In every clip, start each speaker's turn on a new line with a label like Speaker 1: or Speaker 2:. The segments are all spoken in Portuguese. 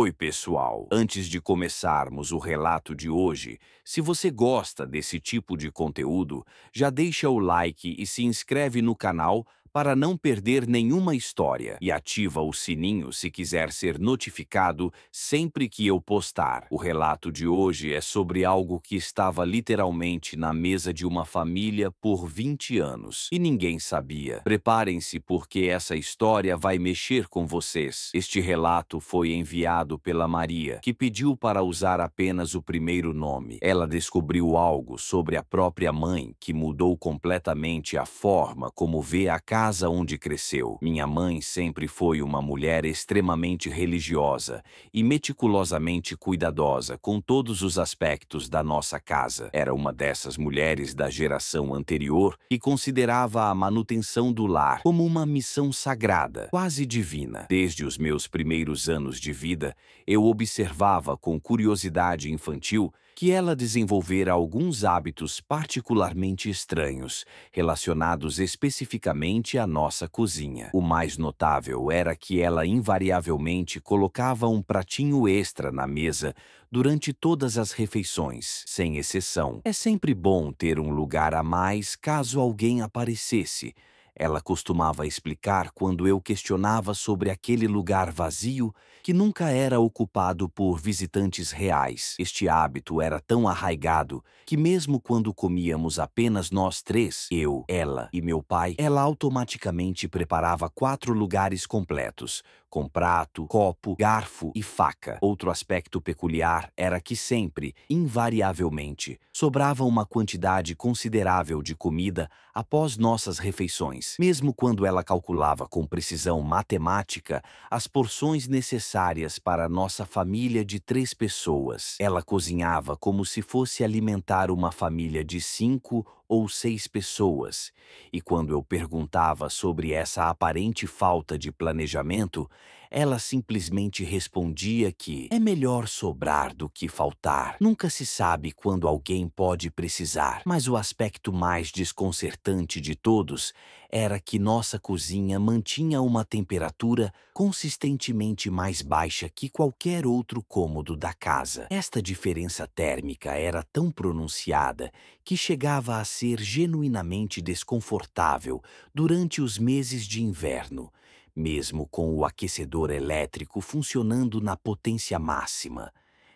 Speaker 1: Oi, pessoal! Antes de começarmos o relato de hoje, se você gosta desse tipo de conteúdo, já deixa o like e se inscreve no canal para não perder nenhuma história e ativa o sininho se quiser ser notificado sempre que eu postar. O relato de hoje é sobre algo que estava literalmente na mesa de uma família por 20 anos e ninguém sabia. Preparem-se porque essa história vai mexer com vocês. Este relato foi enviado pela Maria, que pediu para usar apenas o primeiro nome. Ela descobriu algo sobre a própria mãe que mudou completamente a forma como vê a casa onde cresceu. Minha mãe sempre foi uma mulher extremamente religiosa e meticulosamente cuidadosa com todos os aspectos da nossa casa. Era uma dessas mulheres da geração anterior que considerava a manutenção do lar como uma missão sagrada, quase divina. Desde os meus primeiros anos de vida, eu observava com curiosidade infantil que ela desenvolvera alguns hábitos particularmente estranhos, relacionados especificamente à nossa cozinha. O mais notável era que ela invariavelmente colocava um pratinho extra na mesa durante todas as refeições, sem exceção. É sempre bom ter um lugar a mais caso alguém aparecesse. Ela costumava explicar quando eu questionava sobre aquele lugar vazio que nunca era ocupado por visitantes reais. Este hábito era tão arraigado que mesmo quando comíamos apenas nós três, eu, ela e meu pai, ela automaticamente preparava 4 lugares completos, com prato, copo, garfo e faca. Outro aspecto peculiar era que sempre, invariavelmente, sobrava uma quantidade considerável de comida após nossas refeições, mesmo quando ela calculava com precisão matemática as porções necessárias para nossa família de 3 pessoas. Ela cozinhava como se fosse alimentar uma família de 5 ou 6 pessoas, e quando eu perguntava sobre essa aparente falta de planejamento, ela simplesmente respondia que é melhor sobrar do que faltar. Nunca se sabe quando alguém pode precisar. Mas o aspecto mais desconcertante de todos era que nossa cozinha mantinha uma temperatura consistentemente mais baixa que qualquer outro cômodo da casa. Esta diferença térmica era tão pronunciada que chegava a ser genuinamente desconfortável durante os meses de inverno, mesmo com o aquecedor elétrico funcionando na potência máxima.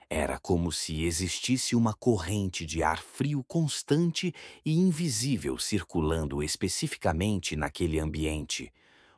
Speaker 1: Era como se existisse uma corrente de ar frio constante e invisível circulando especificamente naquele ambiente.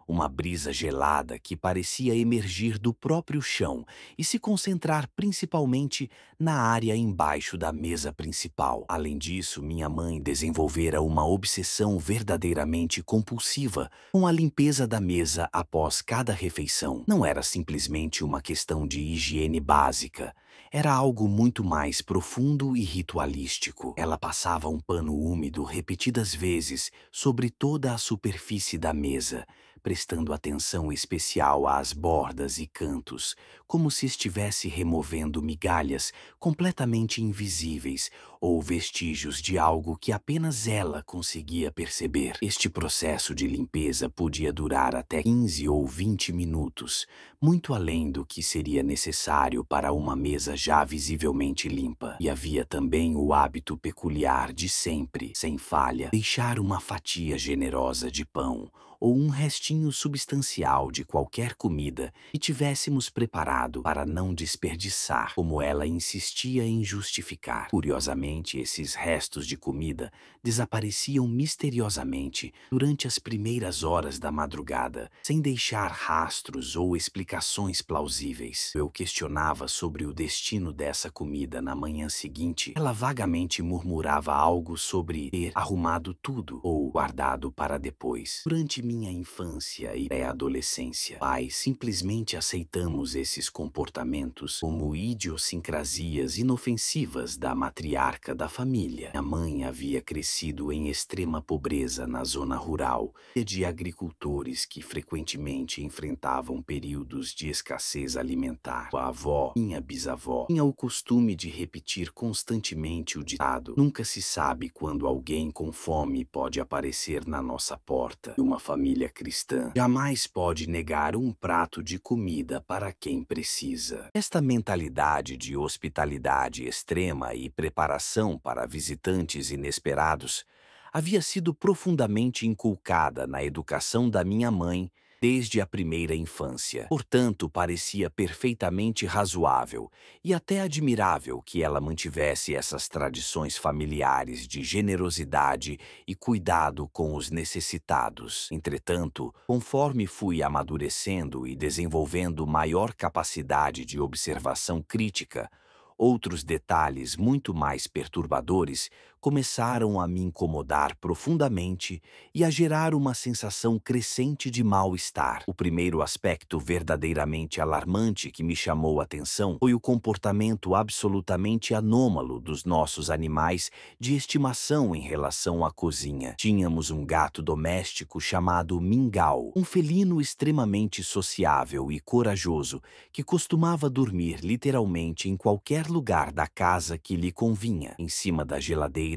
Speaker 1: Uma brisa gelada que parecia emergir do próprio chão e se concentrar principalmente na área embaixo da mesa principal. Além disso, minha mãe desenvolvera uma obsessão verdadeiramente compulsiva com a limpeza da mesa após cada refeição. Não era simplesmente uma questão de higiene básica. Era algo muito mais profundo e ritualístico. Ela passava um pano úmido repetidas vezes sobre toda a superfície da mesa, prestando atenção especial às bordas e cantos, como se estivesse removendo migalhas completamente invisíveis ou vestígios de algo que apenas ela conseguia perceber. Este processo de limpeza podia durar até 15 ou 20 minutos, muito além do que seria necessário para uma mesa já visivelmente limpa. E havia também o hábito peculiar de sempre, sem falha, deixar uma fatia generosa de pão ou um restinho substancial de qualquer comida que tivéssemos preparado para não desperdiçar, como ela insistia em justificar. Curiosamente, esses restos de comida desapareciam misteriosamente durante as primeiras horas da madrugada, sem deixar rastros ou explicações plausíveis. Eu questionava sobre o destino dessa comida na manhã seguinte. Ela vagamente murmurava algo sobre ter arrumado tudo ou guardado para depois. Durante minha infância e pré-adolescência, pai, simplesmente aceitamos esses comportamentos como idiosincrasias inofensivas da matriarca da família. Minha mãe havia crescido em extrema pobreza na zona rural, de agricultores que frequentemente enfrentavam períodos de escassez alimentar. A avó, minha bisavó, tinha o costume de repetir constantemente o ditado: nunca se sabe quando alguém com fome pode aparecer na nossa porta. Uma família cristã egoísta. Jamais pode negar um prato de comida para quem precisa. Esta mentalidade de hospitalidade extrema e preparação para visitantes inesperados havia sido profundamente inculcada na educação da minha mãe desde a primeira infância. Portanto, parecia perfeitamente razoável e até admirável que ela mantivesse essas tradições familiares de generosidade e cuidado com os necessitados. Entretanto, conforme fui amadurecendo e desenvolvendo maior capacidade de observação crítica, outros detalhes muito mais perturbadores começaram a me incomodar profundamente e a gerar uma sensação crescente de mal-estar. O primeiro aspecto verdadeiramente alarmante que me chamou a atenção foi o comportamento absolutamente anômalo dos nossos animais de estimação em relação à cozinha. Tínhamos um gato doméstico chamado Mingau, um felino extremamente sociável e corajoso que costumava dormir literalmente em qualquer lugar da casa que lhe convinha, em cima da geladeira,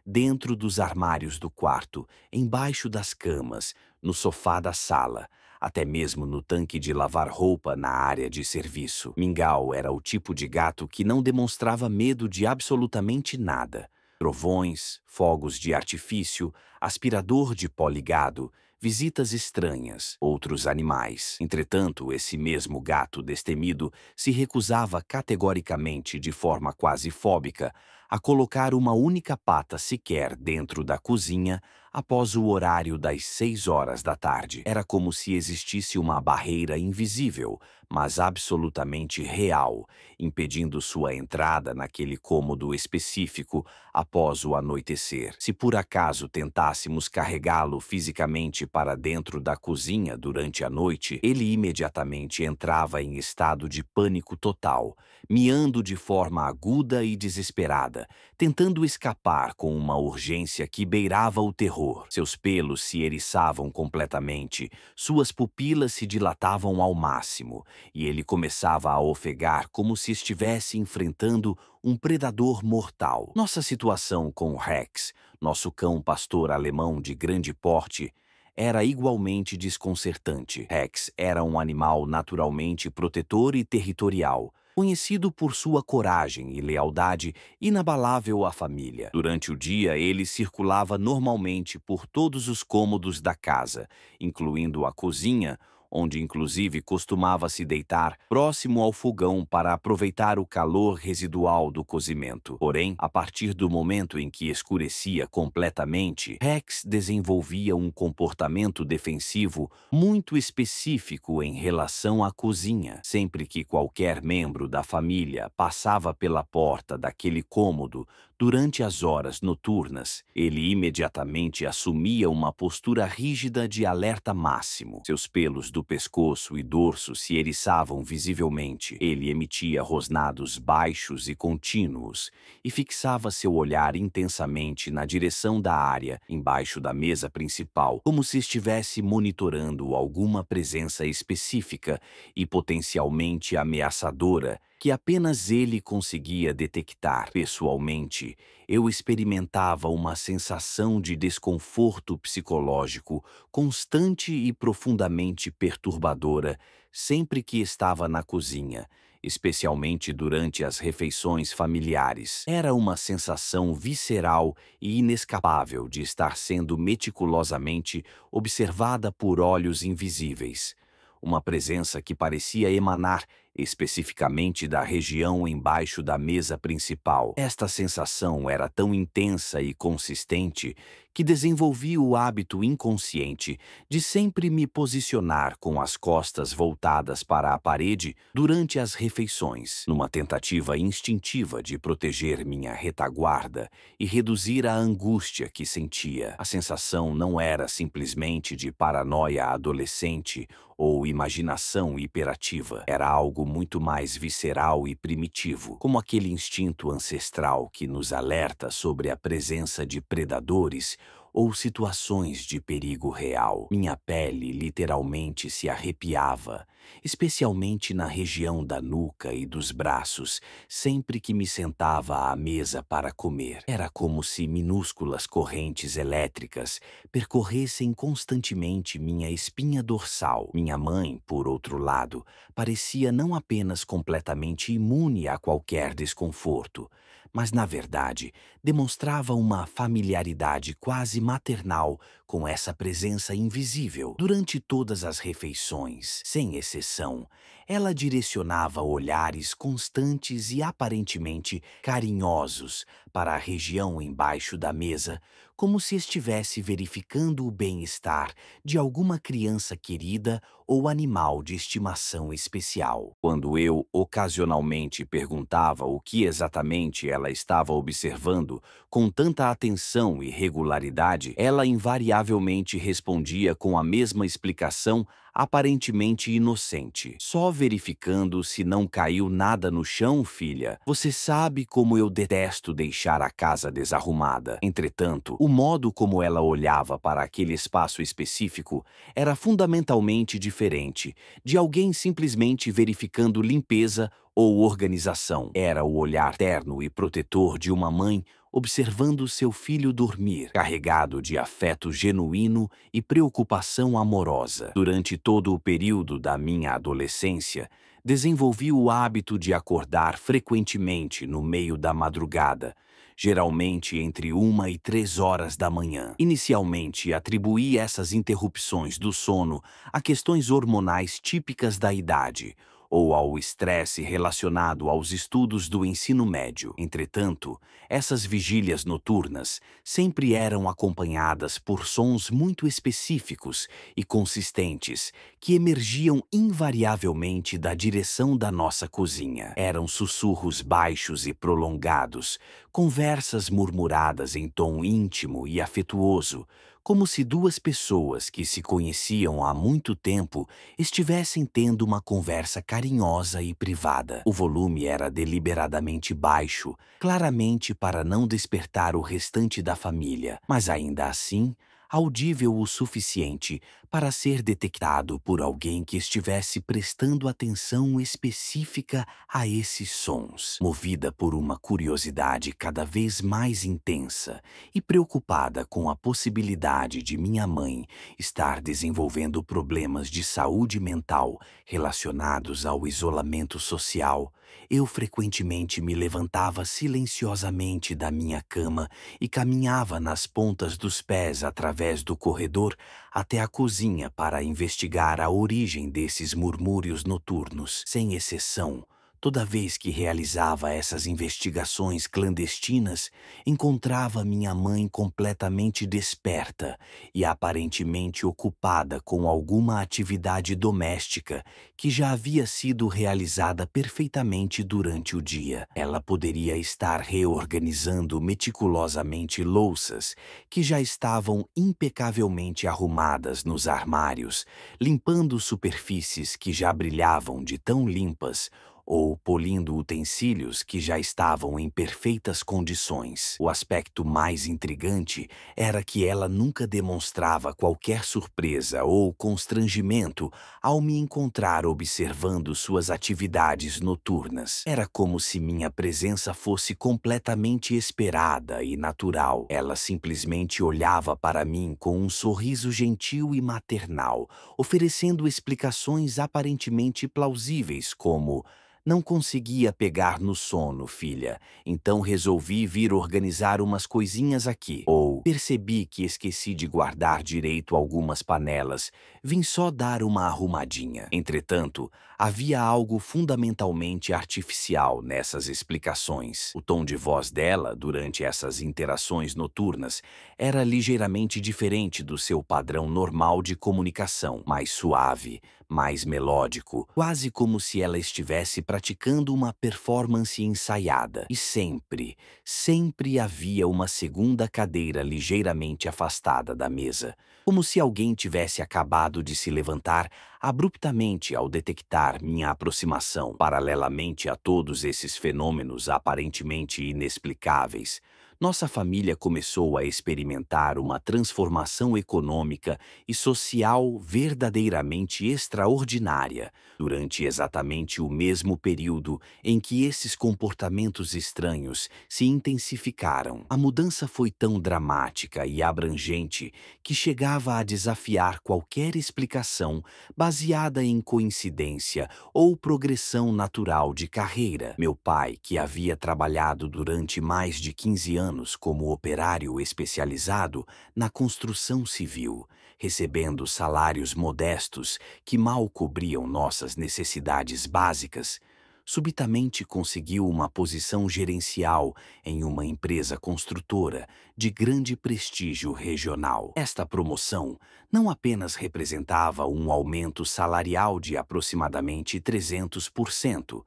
Speaker 1: dentro dos armários do quarto, embaixo das camas, no sofá da sala, até mesmo no tanque de lavar roupa na área de serviço. Mingau era o tipo de gato que não demonstrava medo de absolutamente nada. Trovões, fogos de artifício, aspirador de pó ligado, visitas estranhas, outros animais. Entretanto, esse mesmo gato destemido se recusava categoricamente, de forma quase fóbica, a colocar uma única pata sequer dentro da cozinha após o horário das 6 horas da tarde. Era como se existisse uma barreira invisível, mas absolutamente real, impedindo sua entrada naquele cômodo específico após o anoitecer. Se por acaso tentássemos carregá-lo fisicamente para dentro da cozinha durante a noite, ele imediatamente entrava em estado de pânico total, miando de forma aguda e desesperada, tentando escapar com uma urgência que beirava o terror. Seus pelos se eriçavam completamente, suas pupilas se dilatavam ao máximo, e ele começava a ofegar como se estivesse enfrentando um predador mortal. Nossa situação com Rex, nosso cão pastor alemão de grande porte, era igualmente desconcertante. Rex era um animal naturalmente protetor e territorial, conhecido por sua coragem e lealdade inabalável à família. Durante o dia, ele circulava normalmente por todos os cômodos da casa, incluindo a cozinha, onde inclusive costumava se deitar próximo ao fogão para aproveitar o calor residual do cozimento. Porém, a partir do momento em que escurecia completamente, Rex desenvolvia um comportamento defensivo muito específico em relação à cozinha. Sempre que qualquer membro da família passava pela porta daquele cômodo durante as horas noturnas, ele imediatamente assumia uma postura rígida de alerta máximo. Seus pelos do pescoço e dorso se eriçavam visivelmente. Ele emitia rosnados baixos e contínuos e fixava seu olhar intensamente na direção da área embaixo da mesa principal, como se estivesse monitorando alguma presença específica e potencialmente ameaçadora que apenas ele conseguia detectar. Pessoalmente, eu experimentava uma sensação de desconforto psicológico constante e profundamente perturbadora sempre que estava na cozinha, especialmente durante as refeições familiares. Era uma sensação visceral e inescapável de estar sendo meticulosamente observada por olhos invisíveis. Uma presença que parecia emanar especificamente da região embaixo da mesa principal. Esta sensação era tão intensa e consistente que desenvolvi o hábito inconsciente de sempre me posicionar com as costas voltadas para a parede durante as refeições, numa tentativa instintiva de proteger minha retaguarda e reduzir a angústia que sentia. A sensação não era simplesmente de paranoia adolescente ou imaginação hiperativa. Era algo muito mais visceral e primitivo, como aquele instinto ancestral que nos alerta sobre a presença de predadores ou situações de perigo real. Minha pele literalmente se arrepiava, especialmente na região da nuca e dos braços, sempre que me sentava à mesa para comer. Era como se minúsculas correntes elétricas percorressem constantemente minha espinha dorsal. Minha mãe, por outro lado, parecia não apenas completamente imune a qualquer desconforto, mas, na verdade, demonstrava uma familiaridade quase maternal com essa presença invisível. Durante todas as refeições, sem exceção, ela direcionava olhares constantes e aparentemente carinhosos para a região embaixo da mesa, como se estivesse verificando o bem-estar de alguma criança querida ou animal de estimação especial. Quando eu ocasionalmente perguntava o que exatamente ela estava observando com tanta atenção e regularidade, ela invariavelmente respondia com a mesma explicação aparentemente inocente. Só verificando se não caiu nada no chão, filha. Você sabe como eu detesto deixar a casa desarrumada. Entretanto, o modo como ela olhava para aquele espaço específico era fundamentalmente diferente de alguém simplesmente verificando limpeza ou organização. Era o olhar terno e protetor de uma mãe observando seu filho dormir, carregado de afeto genuíno e preocupação amorosa. Durante todo o período da minha adolescência, desenvolvi o hábito de acordar frequentemente no meio da madrugada, geralmente entre 1 e 3 horas da manhã. Inicialmente, atribuí essas interrupções do sono a questões hormonais típicas da idade, ou ao estresse relacionado aos estudos do ensino médio. Entretanto, essas vigílias noturnas sempre eram acompanhadas por sons muito específicos e consistentes que emergiam invariavelmente da direção da nossa cozinha. Eram sussurros baixos e prolongados, conversas murmuradas em tom íntimo e afetuoso, como se duas pessoas que se conheciam há muito tempo estivessem tendo uma conversa carinhosa e privada. O volume era deliberadamente baixo, claramente para não despertar o restante da família, mas ainda assim audível o suficiente para ser detectado por alguém que estivesse prestando atenção específica a esses sons. Movida por uma curiosidade cada vez mais intensa e preocupada com a possibilidade de minha mãe estar desenvolvendo problemas de saúde mental relacionados ao isolamento social, eu frequentemente me levantava silenciosamente da minha cama e caminhava nas pontas dos pés através do corredor até a cozinha para investigar a origem desses murmúrios noturnos. Sem exceção, toda vez que realizava essas investigações clandestinas, encontrava minha mãe completamente desperta e aparentemente ocupada com alguma atividade doméstica que já havia sido realizada perfeitamente durante o dia. Ela poderia estar reorganizando meticulosamente louças que já estavam impecavelmente arrumadas nos armários, limpando superfícies que já brilhavam de tão limpas, ou polindo utensílios que já estavam em perfeitas condições. O aspecto mais intrigante era que ela nunca demonstrava qualquer surpresa ou constrangimento ao me encontrar observando suas atividades noturnas. Era como se minha presença fosse completamente esperada e natural. Ela simplesmente olhava para mim com um sorriso gentil e maternal, oferecendo explicações aparentemente plausíveis como: não conseguia pegar no sono, filha, então resolvi vir organizar umas coisinhas aqui. Ou percebi que esqueci de guardar direito algumas panelas, vim só dar uma arrumadinha. Entretanto, havia algo fundamentalmente artificial nessas explicações. O tom de voz dela, durante essas interações noturnas, era ligeiramente diferente do seu padrão normal de comunicação, mais suave, mais melódico, quase como se ela estivesse praticando uma performance ensaiada. E sempre, sempre havia uma segunda cadeira ligeiramente afastada da mesa, como se alguém tivesse acabado de se levantar abruptamente ao detectar minha aproximação. Paralelamente a todos esses fenômenos aparentemente inexplicáveis, Nossa família começou a experimentar uma transformação econômica e social verdadeiramente extraordinária durante exatamente o mesmo período em que esses comportamentos estranhos se intensificaram. A mudança foi tão dramática e abrangente que chegava a desafiar qualquer explicação baseada em coincidência ou progressão natural de carreira. Meu pai, que havia trabalhado durante mais de 15 anos como operário especializado na construção civil, recebendo salários modestos que mal cobriam nossas necessidades básicas, subitamente conseguiu uma posição gerencial em uma empresa construtora de grande prestígio regional. Esta promoção não apenas representava um aumento salarial de aproximadamente 300%,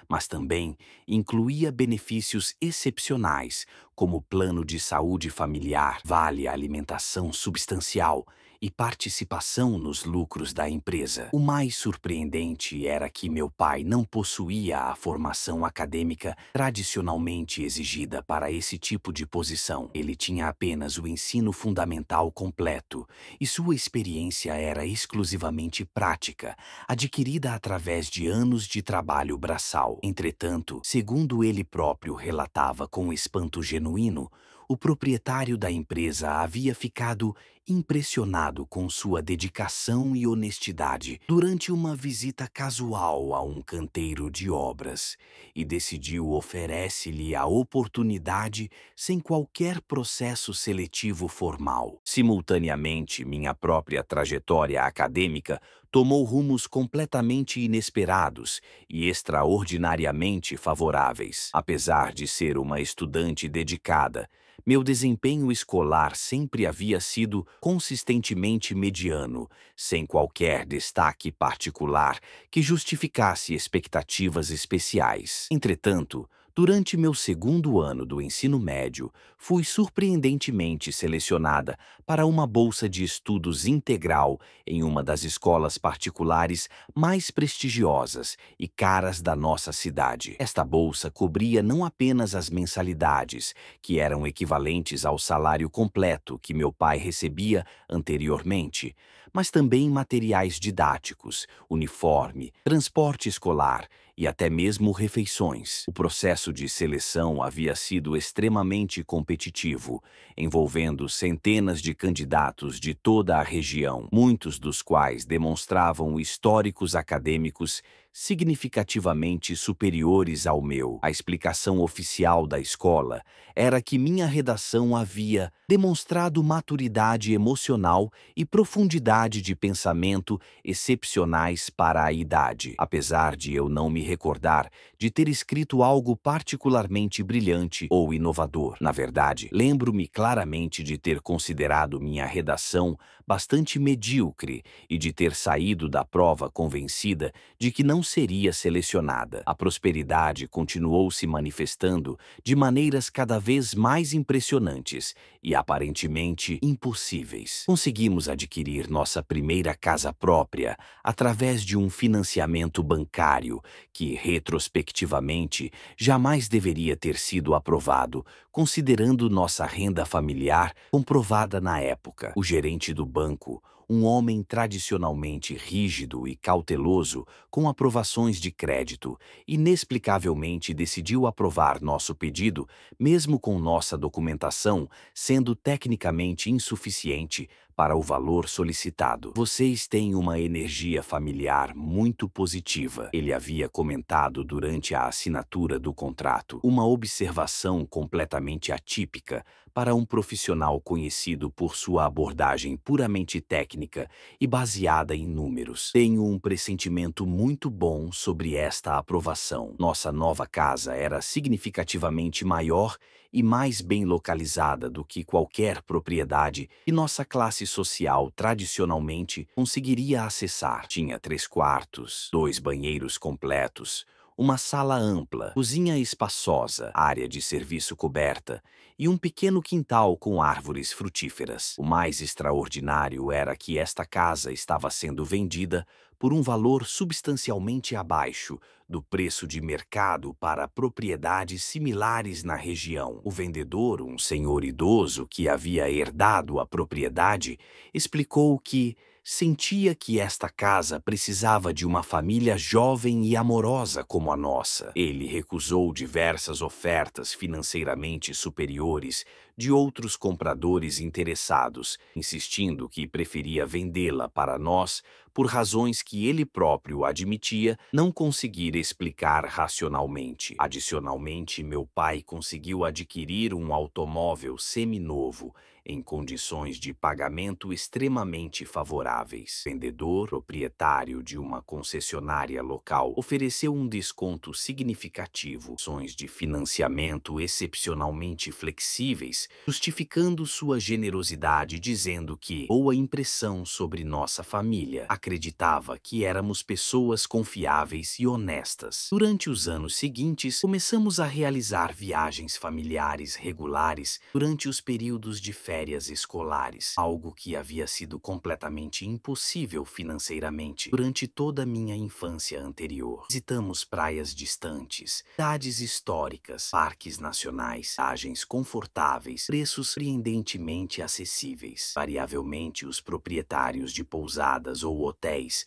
Speaker 1: mas também incluía benefícios excepcionais, como plano de saúde familiar, vale alimentação substancial e participação nos lucros da empresa. O mais surpreendente era que meu pai não possuía a formação acadêmica tradicionalmente exigida para esse tipo de posição. Ele tinha apenas o ensino fundamental completo e sua experiência era exclusivamente prática, adquirida através de anos de trabalho braçal. Entretanto, segundo ele próprio relatava com espanto genuíno, o proprietário da empresa havia ficado impressionado com sua dedicação e honestidade durante uma visita casual a um canteiro de obras e decidiu oferecer-lhe a oportunidade sem qualquer processo seletivo formal. Simultaneamente, minha própria trajetória acadêmica tomou rumos completamente inesperados e extraordinariamente favoráveis. Apesar de ser uma estudante dedicada, meu desempenho escolar sempre havia sido consistentemente mediano, sem qualquer destaque particular que justificasse expectativas especiais. Entretanto, durante meu segundo ano do ensino médio, fui surpreendentemente selecionada para uma bolsa de estudos integral em uma das escolas particulares mais prestigiosas e caras da nossa cidade. Esta bolsa cobria não apenas as mensalidades, que eram equivalentes ao salário completo que meu pai recebia anteriormente, mas também materiais didáticos, uniforme, transporte escolar e até mesmo refeições. O processo de seleção havia sido extremamente competitivo, envolvendo centenas de candidatos de toda a região, muitos dos quais demonstravam históricos acadêmicos significativamente superiores ao meu. A explicação oficial da escola era que minha redação havia demonstrado maturidade emocional e profundidade de pensamento excepcionais para a idade. Apesar de eu não me recordar de ter escrito algo particularmente brilhante ou inovador. Na verdade, lembro-me claramente de ter considerado minha redação bastante medíocre e de ter saído da prova convencida de que não seria selecionada. A prosperidade continuou se manifestando de maneiras cada vez mais impressionantes e aparentemente impossíveis. Conseguimos adquirir nossa primeira casa própria através de um financiamento bancário que, retrospectivamente, jamais deveria ter sido aprovado, considerando nossa renda familiar comprovada na época. O gerente do banco, um homem tradicionalmente rígido e cauteloso com aprovações de crédito, inexplicavelmente decidiu aprovar nosso pedido, mesmo com nossa documentação sendo tecnicamente insuficiente para o valor solicitado. Vocês têm uma energia familiar muito positiva, ele havia comentado durante a assinatura do contrato. Uma observação completamente atípica para um profissional conhecido por sua abordagem puramente técnica e baseada em números. Tenho um pressentimento muito bom sobre esta aprovação. Nossa nova casa era significativamente maior e mais bem localizada do que qualquer propriedade que nossa classe social tradicionalmente conseguiria acessar. Tinha 3 quartos, 2 banheiros completos, uma sala ampla, cozinha espaçosa, área de serviço coberta e um pequeno quintal com árvores frutíferas. O mais extraordinário era que esta casa estava sendo vendida por um valor substancialmente abaixo do preço de mercado para propriedades similares na região. O vendedor, um senhor idoso que havia herdado a propriedade, explicou que sentia que esta casa precisava de uma família jovem e amorosa como a nossa. Ele recusou diversas ofertas financeiramente superiores de outros compradores interessados, insistindo que preferia vendê-la para nós por razões que ele próprio admitia não conseguir explicar racionalmente. Adicionalmente, meu pai conseguiu adquirir um automóvel seminovo em condições de pagamento extremamente favoráveis. O vendedor, proprietário de uma concessionária local, ofereceu um desconto significativo, opções de financiamento excepcionalmente flexíveis, justificando sua generosidade dizendo que boa impressão sobre nossa família. Acreditava que éramos pessoas confiáveis e honestas. Durante os anos seguintes, começamos a realizar viagens familiares regulares durante os períodos de férias escolares, algo que havia sido completamente impossível financeiramente durante toda a minha infância anterior. Visitamos praias distantes, cidades históricas, parques nacionais, viagens confortáveis, preços surpreendentemente acessíveis. Variavelmente, os proprietários de pousadas ou hotéis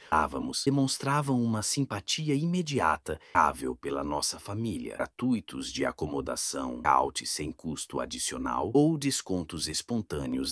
Speaker 1: demonstravam uma simpatia imediata pela nossa família, gratuitos de acomodação, out sem custo adicional ou descontos espontâneos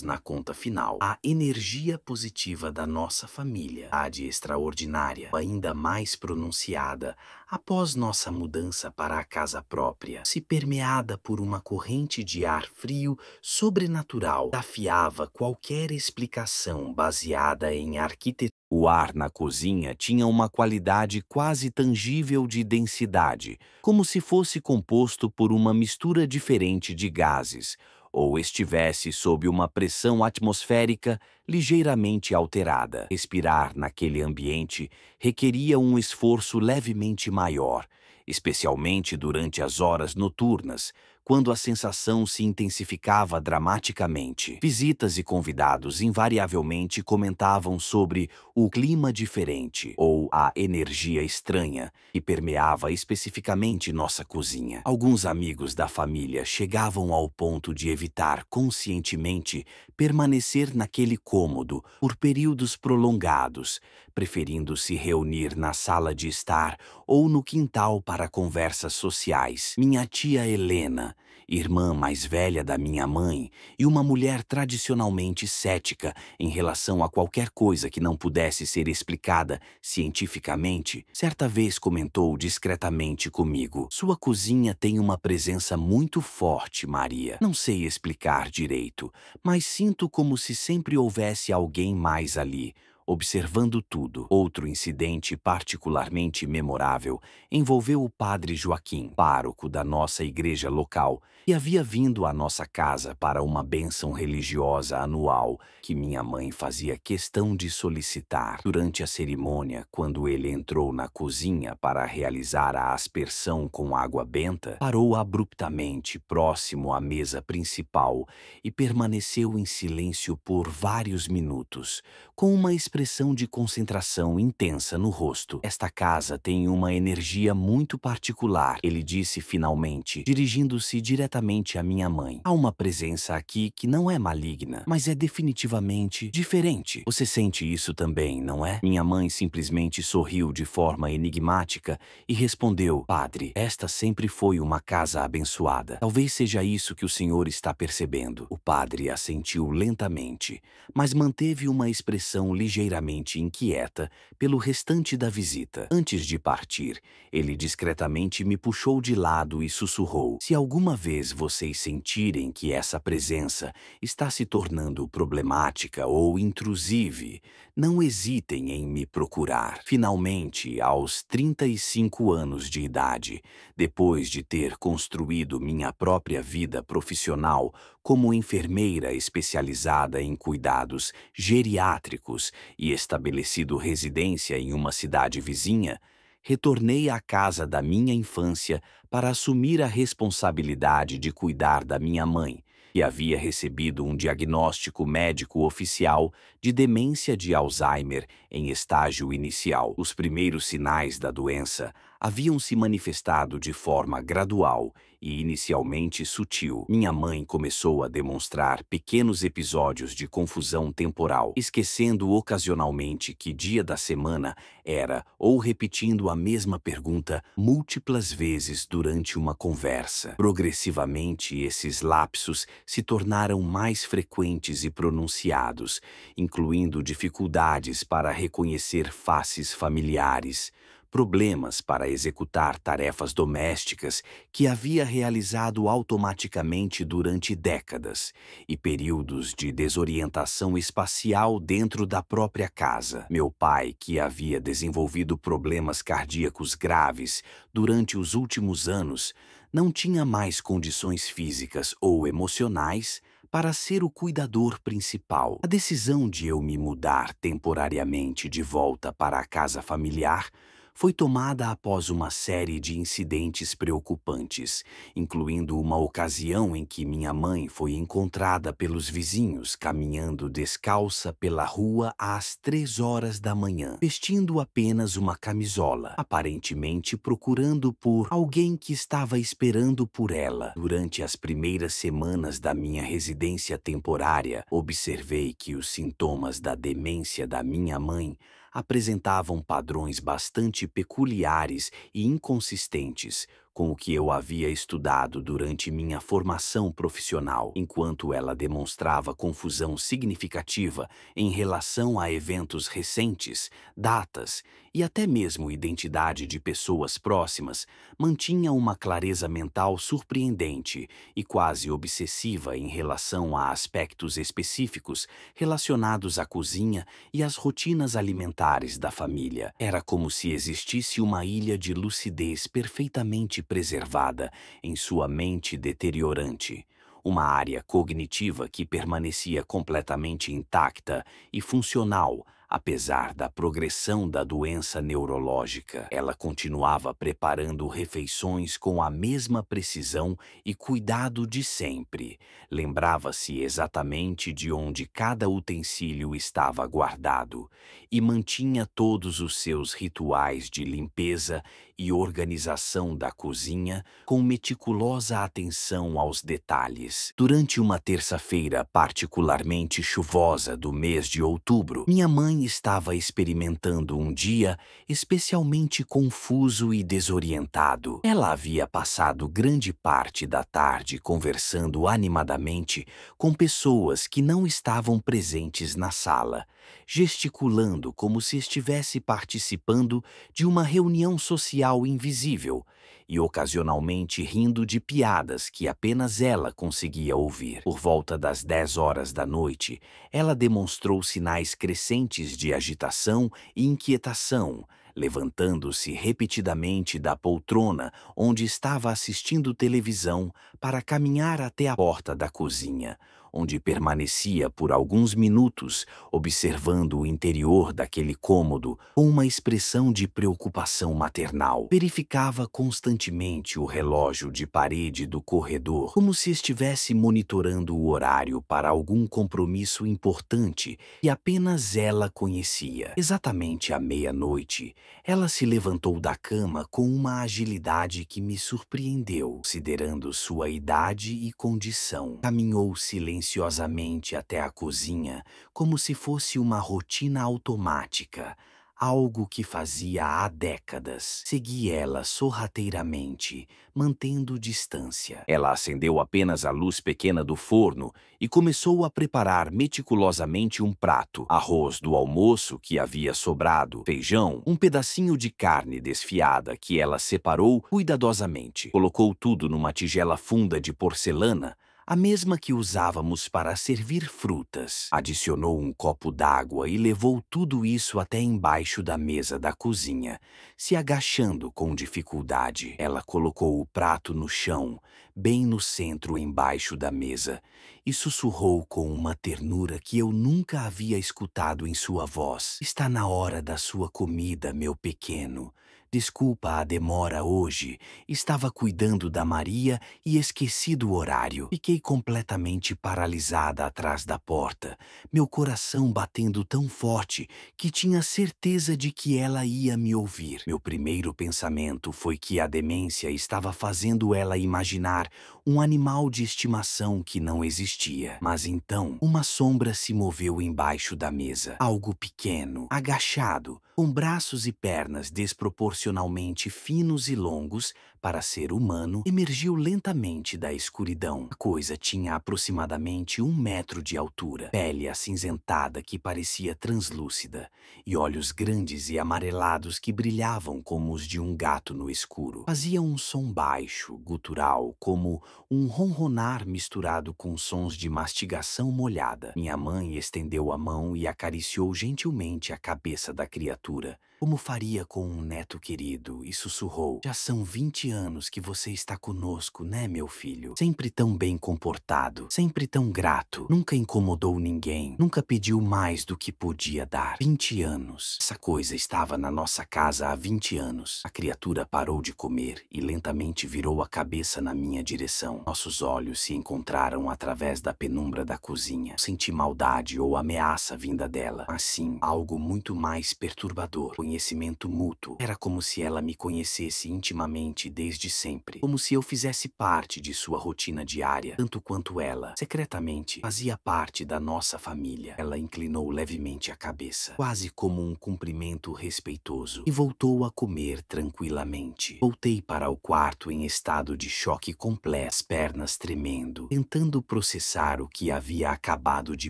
Speaker 1: na conta final. A energia positiva da nossa família, a de extraordinária, ainda mais pronunciada após nossa mudança para a casa própria, se permeada por uma corrente de ar frio sobrenatural, desafiava qualquer explicação baseada em arquitetura. O ar na cozinha tinha uma qualidade quase tangível de densidade, como se fosse composto por uma mistura diferente de gases, ou estivesse sob uma pressão atmosférica ligeiramente alterada. Respirar naquele ambiente requeria um esforço levemente maior, especialmente durante as horas noturnas, quando a sensação se intensificava dramaticamente. Visitas e convidados invariavelmente comentavam sobre o clima diferente ou a energia estranha que permeava especificamente nossa cozinha. Alguns amigos da família chegavam ao ponto de evitar conscientemente permanecer naquele cômodo por períodos prolongados, preferindo se reunir na sala de estar ou no quintal para conversas sociais. Minha tia Helena, irmã mais velha da minha mãe e uma mulher tradicionalmente cética em relação a qualquer coisa que não pudesse ser explicada cientificamente, certa vez comentou discretamente comigo: "Sua cozinha tem uma presença muito forte, Maria. Não sei explicar direito, mas sinto como se sempre houvesse alguém mais ali, observando tudo." Outro incidente particularmente memorável envolveu o padre Joaquim, pároco da nossa igreja local, que havia vindo à nossa casa para uma bênção religiosa anual que minha mãe fazia questão de solicitar. Durante a cerimônia, quando ele entrou na cozinha para realizar a aspersão com água benta, parou abruptamente próximo à mesa principal e permaneceu em silêncio por vários minutos, com uma expressão de concentração intensa no rosto. "Esta casa tem uma energia muito particular", ele disse finalmente, dirigindo-se diretamente à minha mãe. "Há uma presença aqui que não é maligna, mas é definitivamente diferente. Você sente isso também, não é?" Minha mãe simplesmente sorriu de forma enigmática e respondeu: "Padre, esta sempre foi uma casa abençoada. Talvez seja isso que o senhor está percebendo." O padre assentiu lentamente, mas manteve uma expressão ligeiramente inquieta pelo restante da visita. Antes de partir, ele discretamente me puxou de lado e sussurrou: "Se alguma vez vocês sentirem que essa presença está se tornando problemática ou intrusiva, não hesitem em me procurar." Finalmente, aos 35 anos de idade, depois de ter construído minha própria vida profissional como enfermeira especializada em cuidados geriátricos e estabelecido residência em uma cidade vizinha, retornei à casa da minha infância para assumir a responsabilidade de cuidar da minha mãe, que havia recebido um diagnóstico médico oficial de demência de Alzheimer em estágio inicial. Os primeiros sinais da doença haviam se manifestado de forma gradual e inicialmente sutil. Minha mãe começou a demonstrar pequenos episódios de confusão temporal, esquecendo ocasionalmente que dia da semana era ou repetindo a mesma pergunta múltiplas vezes durante uma conversa. Progressivamente, esses lapsos se tornaram mais frequentes e pronunciados, incluindo dificuldades para reconhecer faces familiares, problemas para executar tarefas domésticas que havia realizado automaticamente durante décadas e períodos de desorientação espacial dentro da própria casa. Meu pai, que havia desenvolvido problemas cardíacos graves durante os últimos anos, não tinha mais condições físicas ou emocionais para ser o cuidador principal. A decisão de eu me mudar temporariamente de volta para a casa familiar foi tomada após uma série de incidentes preocupantes, incluindo uma ocasião em que minha mãe foi encontrada pelos vizinhos caminhando descalça pela rua às 3 horas da manhã, vestindo apenas uma camisola, aparentemente procurando por alguém que estava esperando por ela. Durante as primeiras semanas da minha residência temporária, observei que os sintomas da demência da minha mãe apresentavam padrões bastante peculiares e inconsistentes com o que eu havia estudado durante minha formação profissional, enquanto ela demonstrava confusão significativa em relação a eventos recentes, datas e até mesmo identidade de pessoas próximas, mantinha uma clareza mental surpreendente e quase obsessiva em relação a aspectos específicos relacionados à cozinha e às rotinas alimentares da família. Era como se existisse uma ilha de lucidez perfeitamente preservada em sua mente deteriorante, uma área cognitiva que permanecia completamente intacta e funcional, apesar da progressão da doença neurológica. Ela continuava preparando refeições com a mesma precisão e cuidado de sempre. Lembrava-se exatamente de onde cada utensílio estava guardado e mantinha todos os seus rituais de limpeza e organização da cozinha com meticulosa atenção aos detalhes. Durante uma terça-feira particularmente chuvosa do mês de outubro, minha mãe estava experimentando um dia especialmente confuso e desorientado. Ela havia passado grande parte da tarde conversando animadamente com pessoas que não estavam presentes na sala, gesticulando como se estivesse participando de uma reunião social invisível e ocasionalmente rindo de piadas que apenas ela conseguia ouvir. Por volta das 10 horas da noite, ela demonstrou sinais crescentes de agitação e inquietação, levantando-se repetidamente da poltrona onde estava assistindo televisão para caminhar até a porta da cozinha, onde permanecia por alguns minutos observando o interior daquele cômodo com uma expressão de preocupação maternal. Verificava constantemente o relógio de parede do corredor, como se estivesse monitorando o horário para algum compromisso importante que apenas ela conhecia. Exatamente à meia-noite, ela se levantou da cama com uma agilidade que me surpreendeu, considerando sua idade e condição. Caminhou silenciosamente até a cozinha, como se fosse uma rotina automática, algo que fazia há décadas. Segui ela sorrateiramente, mantendo distância. Ela acendeu apenas a luz pequena do forno e começou a preparar meticulosamente um prato: arroz do almoço que havia sobrado, feijão, um pedacinho de carne desfiada que ela separou cuidadosamente. Colocou tudo numa tigela funda de porcelana, a mesma que usávamos para servir frutas. Adicionou um copo d'água e levou tudo isso até embaixo da mesa da cozinha, se agachando com dificuldade. Ela colocou o prato no chão, bem no centro embaixo da mesa, e sussurrou com uma ternura que eu nunca havia escutado em sua voz: "Está na hora da sua comida, meu pequeno. Desculpa a demora hoje. Estava cuidando da Maria e esqueci do horário. Fiquei completamente paralisada atrás da porta, meu coração batendo tão forte que tinha certeza de que ela ia me ouvir. Meu primeiro pensamento foi que a demência estava fazendo ela imaginar um animal de estimação que não existia. Mas então, uma sombra se moveu embaixo da mesa. Algo pequeno, agachado, com braços e pernas desproporcionalmente finos e longos para ser humano, emergiu lentamente da escuridão. A coisa tinha aproximadamente 1 metro de altura, pele acinzentada que parecia translúcida e olhos grandes e amarelados que brilhavam como os de um gato no escuro. Fazia um som baixo, gutural, como um ronronar misturado com sons de mastigação molhada. Minha mãe estendeu a mão e acariciou gentilmente a cabeça da criatura, como faria com um neto querido, e sussurrou: "Já são 20 anos que você está conosco, né, meu filho? Sempre tão bem comportado, sempre tão grato, nunca incomodou ninguém, nunca pediu mais do que podia dar. 20 anos. Essa coisa estava na nossa casa há 20 anos. A criatura parou de comer e lentamente virou a cabeça na minha direção. Nossos olhos se encontraram através da penumbra da cozinha. Senti maldade ou ameaça vinda dela, mas sim algo muito mais perturbador. Conhecimento mútuo. Era como se ela me conhecesse intimamente desde sempre. Como se eu fizesse parte de sua rotina diária, tanto quanto ela, secretamente, fazia parte da nossa família. Ela inclinou levemente a cabeça, quase como um cumprimento respeitoso, e voltou a comer tranquilamente. Voltei para o quarto em estado de choque completo, as pernas tremendo, tentando processar o que havia acabado de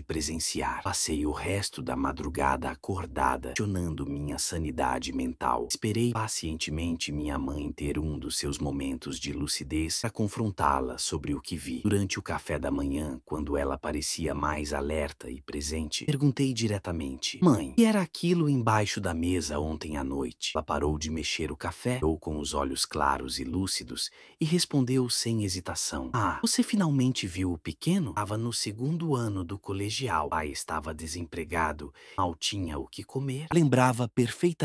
Speaker 1: presenciar. Passei o resto da madrugada acordada, questionando minha sanidade mental. Esperei pacientemente minha mãe ter um dos seus momentos de lucidez para confrontá-la sobre o que vi. Durante o café da manhã, quando ela parecia mais alerta e presente, perguntei diretamente: "Mãe, o que era aquilo embaixo da mesa ontem à noite?" Ela parou de mexer o café, olhou com os olhos claros e lúcidos e respondeu sem hesitação: "Ah, você finalmente viu o pequeno? Estava no 2º ano do colegial. O pai estava desempregado, mal tinha o que comer." Lembrava perfeitamente.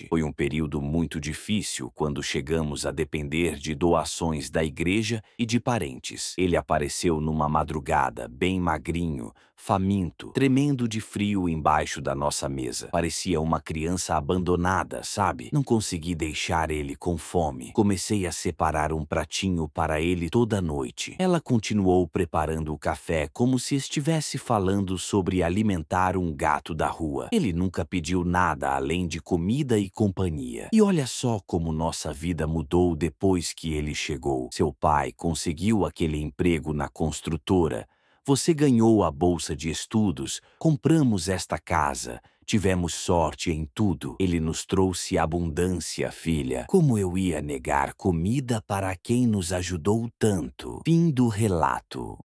Speaker 1: Foi um período muito difícil quando chegamos a depender de doações da igreja e de parentes. Ele apareceu numa madrugada, bem magrinho, faminto, tremendo de frio embaixo da nossa mesa. Parecia uma criança abandonada, sabe? Não consegui deixar ele com fome. Comecei a separar um pratinho para ele toda noite. Ela continuou preparando o café como se estivesse falando sobre alimentar um gato da rua. Ele nunca pediu nada além de comida e companhia. E olha só como nossa vida mudou depois que ele chegou. Seu pai conseguiu aquele emprego na construtora. Você ganhou a bolsa de estudos, compramos esta casa, tivemos sorte em tudo. Ele nos trouxe abundância, filha. Como eu ia negar comida para quem nos ajudou tanto? Fim do relato.